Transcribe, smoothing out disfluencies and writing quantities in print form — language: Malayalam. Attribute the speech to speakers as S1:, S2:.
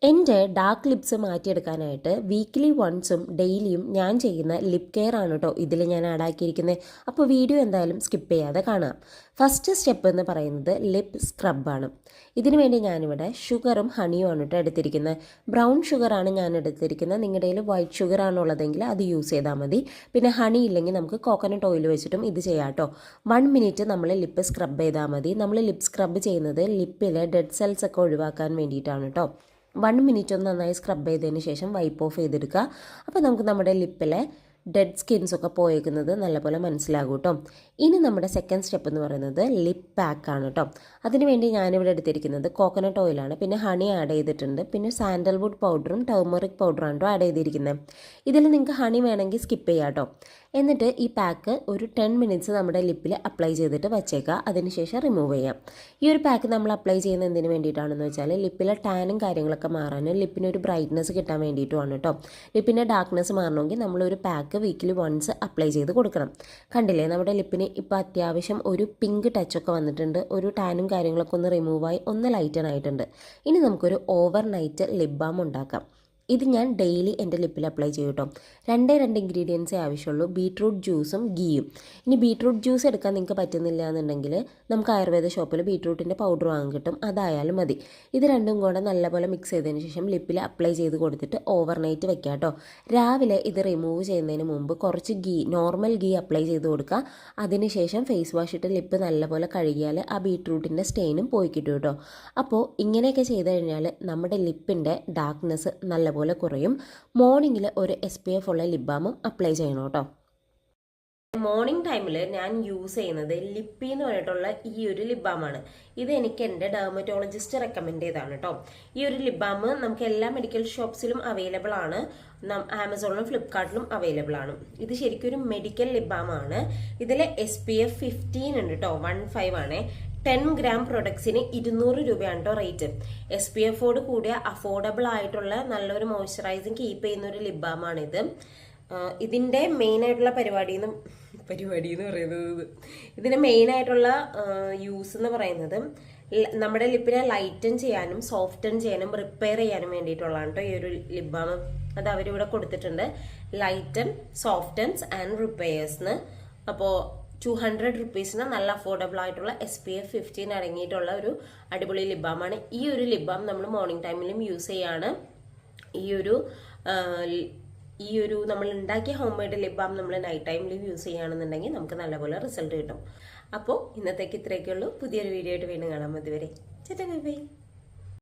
S1: എൻ്റെ ഡാർക്ക് ലിപ്സ് മാറ്റിയെടുക്കാനായിട്ട് വീക്ക്ലി വൺസും ഡെയിലിയും ഞാൻ ചെയ്യുന്ന ലിപ് കെയർ ആണ് കേട്ടോ ഇതിൽ ഞാൻ ആഡാക്കിയിരിക്കുന്നത്. അപ്പോൾ വീഡിയോ എന്തായാലും സ്കിപ്പ് ചെയ്യാതെ കാണാം. ഫസ്റ്റ് സ്റ്റെപ്പ് എന്ന് പറയുന്നത് ലിപ് സ്ക്രബാണ്. ഇതിനു വേണ്ടി ഞാനിവിടെ ഷുഗറും ഹണിയും ആണ് കേട്ടോ എടുത്തിരിക്കുന്നത്. ബ്രൗൺ ഷുഗറാണ് ഞാൻ എടുത്തിരിക്കുന്നത്. നിങ്ങളുടെ കയ്യിൽ വൈറ്റ് ഷുഗർ ആണുള്ളതെങ്കിൽ അത് യൂസ് ചെയ്താൽ മതി. പിന്നെ ഹണി ഇല്ലെങ്കിൽ നമുക്ക് കോക്കനട്ട് ഓയിൽ വെച്ചിട്ടും ഇത് ചെയ്യാം കേട്ടോ. 1 മിനിറ്റ് നമ്മൾ ലിപ്പ് സ്ക്രബ് ചെയ്താൽ മതി. നമ്മൾ ലിപ്പ് സ്ക്രബ് ചെയ്യുന്നത് ലിപ്പിലെ ഡെഡ് സെൽസ് ഒക്കെ ഒഴിവാക്കാൻ വേണ്ടിയിട്ടാണ് കേട്ടോ. 1 മിനിറ്റ് ഒന്ന് നന്നായി സ്ക്രബ് ചെയ്തതിന് ശേഷം വൈപ്പ് ഓഫ് ചെയ്തെടുക്കുക. അപ്പോൾ നമുക്ക് നമ്മുടെ ലിപ്പിലെ ഡെഡ് സ്കിൻസൊക്കെ പോയേക്കുന്നത് നല്ലപോലെ മനസ്സിലാകും കേട്ടോ. ഇനി നമ്മുടെ സെക്കൻഡ് സ്റ്റെപ്പ് എന്ന് പറയുന്നത് ലിപ് പാക്കാണ് കേട്ടോ. അതിനുവേണ്ടി ഞാനിവിടെ എടുത്തിരിക്കുന്നത് കോക്കനട്ട് ഓയിലാണ്. പിന്നെ ഹണി ആഡ് ചെയ്തിട്ടുണ്ട്. പിന്നെ സാൻഡൽവുഡ് പൗഡറും ടർമറിക് പൗഡറാണ് കേട്ടോ ആഡ് ചെയ്തിരിക്കുന്നത്. ഇതിൽ നിങ്ങൾക്ക് ഹണി വേണമെങ്കിൽ സ്കിപ്പ് ചെയ്യാം കേട്ടോ. എന്നിട്ട് ഈ പാക്ക് ഒരു 10 മിനിറ്റ്സ് നമ്മുടെ ലിപ്പിൽ അപ്ലൈ ചെയ്തിട്ട് വച്ചേക്കുക. അതിനുശേഷം റിമൂവ് ചെയ്യാം. ഈ ഒരു പാക്ക് നമ്മൾ അപ്ലൈ ചെയ്യുന്നത് എന്തിനു വേണ്ടിയിട്ടാണെന്ന് വെച്ചാൽ ലിപ്പിലെ ടാനും കാര്യങ്ങളൊക്കെ മാറാനും ലിപ്പിനൊരു ബ്രൈറ്റ്നസ് കിട്ടാൻ വേണ്ടിയിട്ടുമാണ് കേട്ടോ. ലിപ്പിൻ്റെ ഡാർക്ക്നെസ് മാറണമെങ്കിൽ നമ്മളൊരു പാക്ക് വീക്കിലി വൺസ് അപ്ലൈ ചെയ്ത് കൊടുക്കണം. കണ്ടില്ലേ, നമ്മുടെ ലിപ്പിന് ഇപ്പോൾ അത്യാവശ്യം ഒരു പിങ്ക് ടച്ചൊക്കെ വന്നിട്ടുണ്ട്. ഒരു ടാനും കാര്യങ്ങളൊക്കെ ഒന്ന് റിമൂവായി ഒന്ന് ലൈറ്റൻ ആയിട്ടുണ്ട്. ഇനി നമുക്കൊരു ഓവർ നൈറ്റ് ലിപ് ബാം ഉണ്ടാക്കാം. ഇത് ഞാൻ ഡെയിലി എൻ്റെ ലിപ്പിൽ അപ്ലൈ ചെയ്യും കേട്ടോ. 2 ഇൻഗ്രീഡിയൻസേ ആവശ്യമുള്ളൂ, ബീട്രൂട്ട് ജ്യൂസും ഗീയും. ഇനി ബീട്രൂട്ട് ജ്യൂസ് എടുക്കാൻ നിങ്ങൾക്ക് പറ്റുന്നില്ല എന്നുണ്ടെങ്കിൽ നമുക്ക് ആയുർവേദ ഷോപ്പിൽ ബീട്രൂട്ടിൻ്റെ പൗഡർ വാങ്ങാൻ കിട്ടും, അതായാലും മതി. ഇത് രണ്ടും കൂടെ നല്ലപോലെ മിക്സ് ചെയ്തതിന് ശേഷം ലിപ്പിൽ അപ്ലൈ ചെയ്ത് കൊടുത്തിട്ട് ഓവർനൈറ്റ് വെക്കുക കേട്ടോ. രാവിലെ ഇത് റിമൂവ് ചെയ്യുന്നതിന് മുമ്പ് കുറച്ച് നോർമൽ ഗീ അപ്ലൈ ചെയ്ത് കൊടുക്കുക. അതിനുശേഷം ഫേസ് വാഷ് ഇട്ട് ലിപ്പ് നല്ലപോലെ കഴുകിയാൽ ആ ബീട്രൂട്ടിൻ്റെ സ്റ്റെയിനും പോയി കിട്ടും കേട്ടോ. അപ്പോൾ ഇങ്ങനെയൊക്കെ ചെയ്ത് കഴിഞ്ഞാൽ നമ്മുടെ ലിപ്പിൻ്റെ ഡാർക്ക്നെസ് നല്ലപോലെ കുറയും. മോർണിംഗിൽ ഒരു SPF ഉള്ള ലിപ് ബാമും അപ്ലൈ ചെയ്യണം കേട്ടോ. മോർണിംഗ് ടൈമിൽ ഞാൻ യൂസ് ചെയ്യുന്നത് ലിപ്പി എന്ന് പറഞ്ഞിട്ടുള്ള ഈ ഒരു ലിപ് ബാമാണ്. ഇത് എനിക്ക് എൻ്റെ ഡെർമറ്റോളജിസ്റ്റ് റെക്കമെൻഡ് ചെയ്താണ് കേട്ടോ. ഈ ഒരു ലിപ് ബാം നമുക്ക് എല്ലാ മെഡിക്കൽ ഷോപ്സിലും അവൈലബിൾ ആണ്. ആമസോണിലും ഫ്ലിപ്കാർട്ടിലും അവൈലബിൾ ആണ്. ഇത് ശരിക്കും ഒരു മെഡിക്കൽ ലിപ് ബാമാണ്. ഇതിൽ SPF 15 ഉണ്ട് കേട്ടോ, 15 ആണ്. 10 ഗ്രാം പ്രൊഡക്ട്സിന് 200 രൂപയാണ് കേട്ടോ റേറ്റ്. SPFോട് കൂടിയ അഫോർഡബിൾ ആയിട്ടുള്ള നല്ലൊരു മോയ്സ്ചറൈസിങ് കീപ്പ് ചെയ്യുന്ന ഒരു ലിപ് ബാമാണിത്. ഇതിൻ്റെ മെയിൻ ആയിട്ടുള്ള പരിപാടി എന്ന് പറയുന്നത്, ഇതിൻ്റെ മെയിൻ ആയിട്ടുള്ള യൂസ് എന്ന് പറയുന്നത് നമ്മുടെ ലിപ്പിനെ ലൈറ്റൻ ചെയ്യാനും സോഫ്റ്റൻ ചെയ്യാനും റിപ്പയർ ചെയ്യാനും വേണ്ടിയിട്ടുള്ളതാണ് കേട്ടോ ഈ ഒരു ലിപ് ബാം. അത് അവരിവിടെ കൊടുത്തിട്ടുണ്ട്, ലൈറ്റൻ, സോഫ്റ്റൻസ് ആൻഡ് റിപ്പയേഴ്സ്ന്ന്. അപ്പോൾ 200 റുപ്പീസിന് നല്ല അഫോർഡബിൾ ആയിട്ടുള്ള SPF 15 അടങ്ങിയിട്ടുള്ള ഒരു അടിപൊളി ലിപ് ബാമാണ്. ഈ ഒരു ലിപ് ബാം നമ്മൾ മോർണിംഗ് ടൈമിലും യൂസ് ചെയ്യാണ്. ഈ ഒരു നമ്മൾ ഉണ്ടാക്കിയ ഹോം മെയ്ഡ് ലിപ് ബാം നമ്മൾ നൈറ്റ് ടൈമിൽ യൂസ് ചെയ്യുകയാണെന്നുണ്ടെങ്കിൽ നമുക്ക് നല്ലപോലെ റിസൾട്ട് കിട്ടും. അപ്പോൾ ഇന്നത്തേക്ക് ഇത്രയൊക്കെ ഉള്ളൂ. പുതിയൊരു വീഡിയോ ആയിട്ട് വീണ്ടും കാണാം. അതുവരെ ബൈ ബൈ.